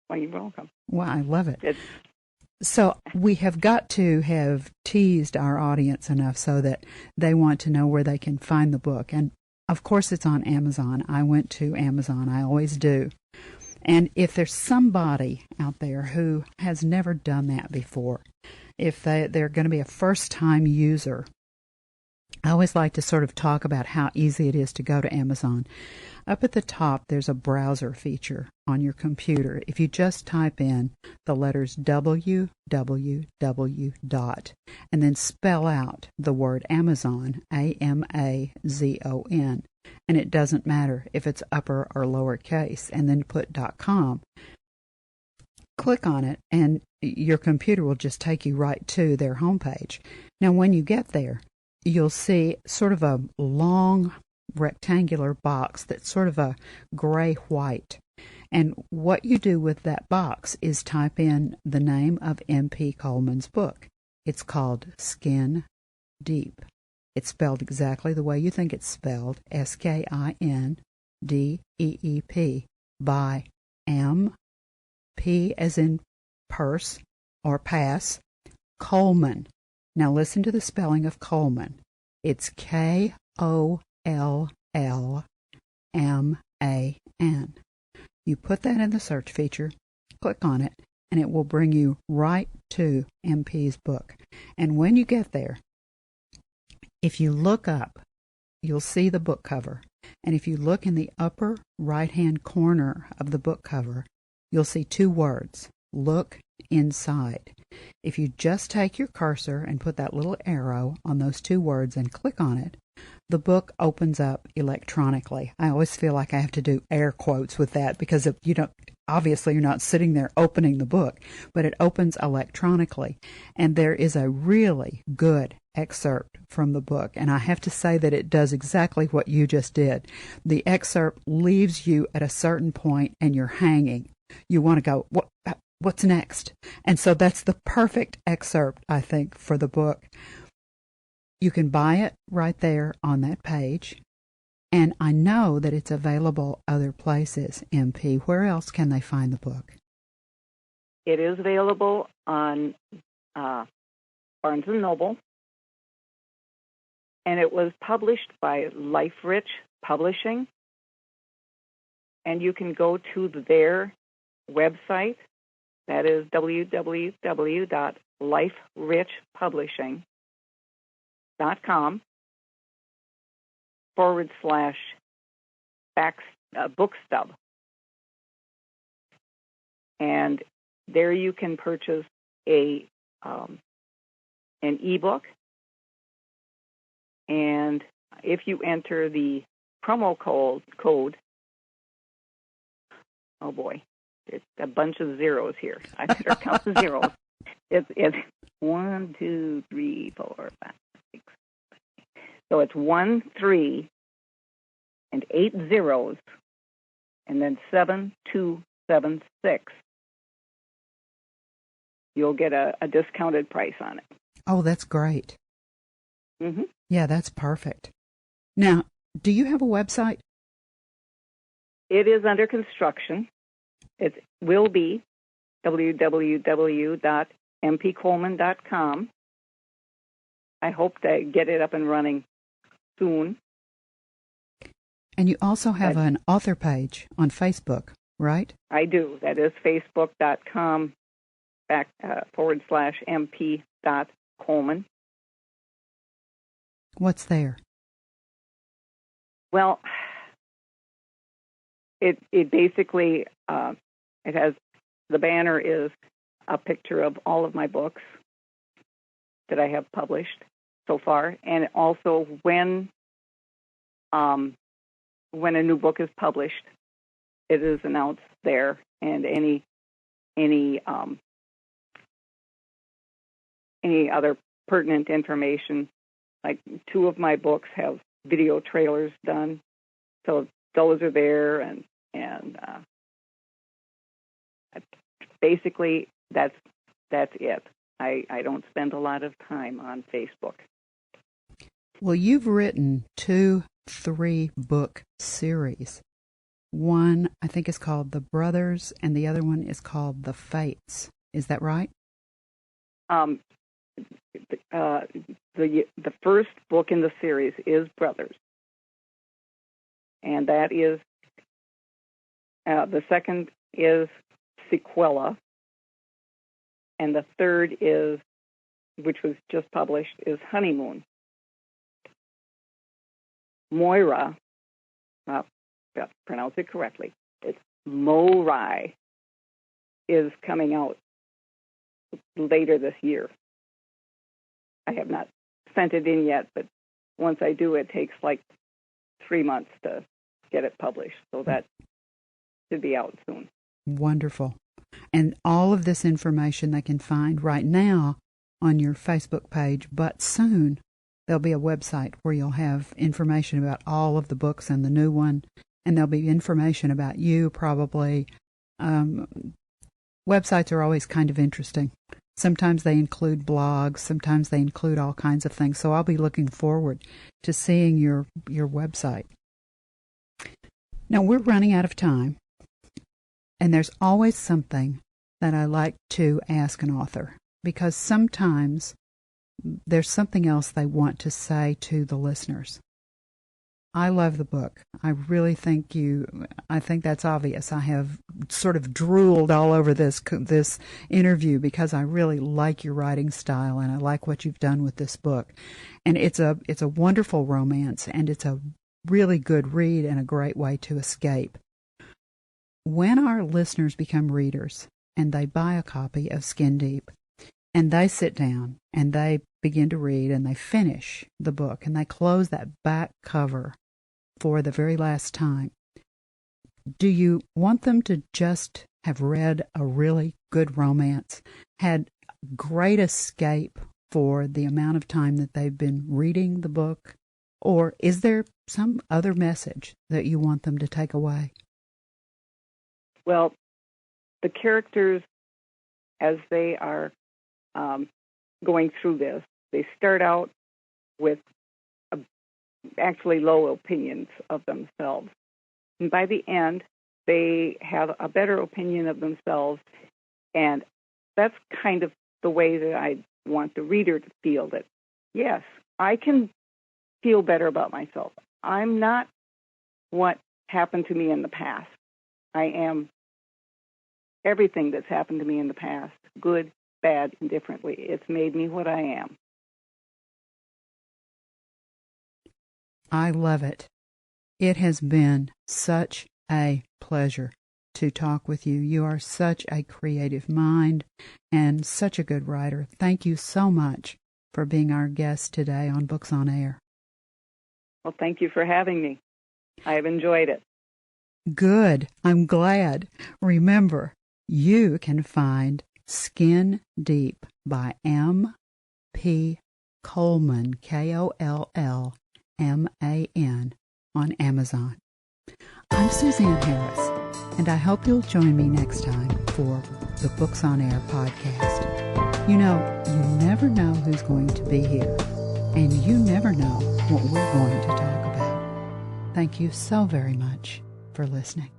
Well, you're welcome. Well, I love it. So we have got to have teased our audience enough so that they want to know where they can find the book. And, of course, it's on Amazon. I went to Amazon. I always do. And if there's somebody out there who has never done that before, if they're going to be a first-time user, I always like to sort of talk about how easy it is to go to Amazon. Up at the top, there's a browser feature on your computer. If you just type in the letters www and then spell out the word Amazon, Amazon, and it doesn't matter if it's upper or lower case, and then put .com, click on it, and your computer will just take you right to their homepage. Now, when you get there, you'll see sort of a long rectangular box that's sort of a gray-white. And what you do with that box is type in the name of MP Kollman's book. It's called Skin Deep. It's spelled exactly the way you think it's spelled, Skindeep, by M.P. as in purse or pass, Kollman. Now listen to the spelling of Kollman. It's Kollman. You put that in the search feature, click on it, and it will bring you right to MP's book. And when you get there, if you look up, you'll see the book cover. And if you look in the upper right-hand corner of the book cover, you'll see two words, look inside. If you just take your cursor and put that little arrow on those two words and click on it, the book opens up electronically. I always feel like I have to do air quotes with that because if you don't, obviously you're not sitting there opening the book, but it opens electronically. And there is a really good excerpt from the book. And I have to say that it does exactly what you just did. The excerpt leaves you at a certain point and you're hanging. You want to go, what's next? And so that's the perfect excerpt, I think, for the book. You can buy it right there on that page. And I know that it's available other places, MP. Where else can they find the book? It is available on Barnes & Noble. And it was published by Life Rich Publishing. And you can go to their website. That is www.liferichpublishing.com /book stub. And there you can purchase an ebook. And if you enter the promo code, oh boy, it's a bunch of zeros here. I better count the zeros. It's 1, 2, 3, 4, 5, 6. So it's 1, 3, and 8 zeros, and then 7, 2, 7, 6. You'll get a discounted price on it. Oh, that's great. Mm-hmm. Yeah, that's perfect. Now, do you have a website? It is under construction. It will be www.mpkollman.com. I hope to get it up and running soon. And you also have an author page on Facebook, right? I do. That is facebook.com /MP.Kollman. What's there? Well, it basically, it has, the banner is a picture of all of my books that I have published so far, and also when a new book is published, it is announced there, and any other pertinent information. Like 2 of my books have video trailers done, so those are there, and basically that's it. I don't spend a lot of time on Facebook. Well, you've written 2 3-book series. One, I think, is called The Brothers, and the other one is called The Fates. Is that right? The first book in the series is Brothers, and that is the second is Sequela, and the third is, which was just published, is Honeymoon. Moira, pronounce it correctly, it's Morai, is coming out later this year. I have not sent it in yet, but once I do, it takes like 3 months to get it published. So that should be out soon. Wonderful. And all of this information they can find right now on your Facebook page, but soon there'll be a website where you'll have information about all of the books and the new one, and there'll be information about you probably. Websites are always kind of interesting. Sometimes they include blogs, sometimes they include all kinds of things. So I'll be looking forward to seeing your website. Now, we're running out of time, and there's always something that I like to ask an author, because sometimes there's something else they want to say to the listeners. I love the book. I really think I think that's obvious. I have sort of drooled all over this interview because I really like your writing style, and I like what you've done with this book. And it's a wonderful romance, and it's a really good read and a great way to escape. When our listeners become readers and they buy a copy of Skin Deep, and they sit down and they begin to read and they finish the book and they close that back cover for the very last time, do you want them to just have read a really good romance, had great escape for the amount of time that they've been reading the book, or is there some other message that you want them to take away? Well, the characters, as they are going through this, they start out with actually low opinions of themselves. And by the end, they have a better opinion of themselves. And that's kind of the way that I want the reader to feel that, yes, I can feel better about myself. I'm not what happened to me in the past. I am everything that's happened to me in the past, good, bad, indifferently. It's made me what I am. I love it. It has been such a pleasure to talk with you. You are such a creative mind and such a good writer. Thank you so much for being our guest today on Books on Air. Well, thank you for having me. I have enjoyed it. Good. I'm glad. Remember, you can find Skin Deep by MP Kollman, Kollman, on Amazon. I'm Suzanne Harris, and I hope you'll join me next time for the Books on Air podcast. You know, you never know who's going to be here, and you never know what we're going to talk about. Thank you so very much for listening.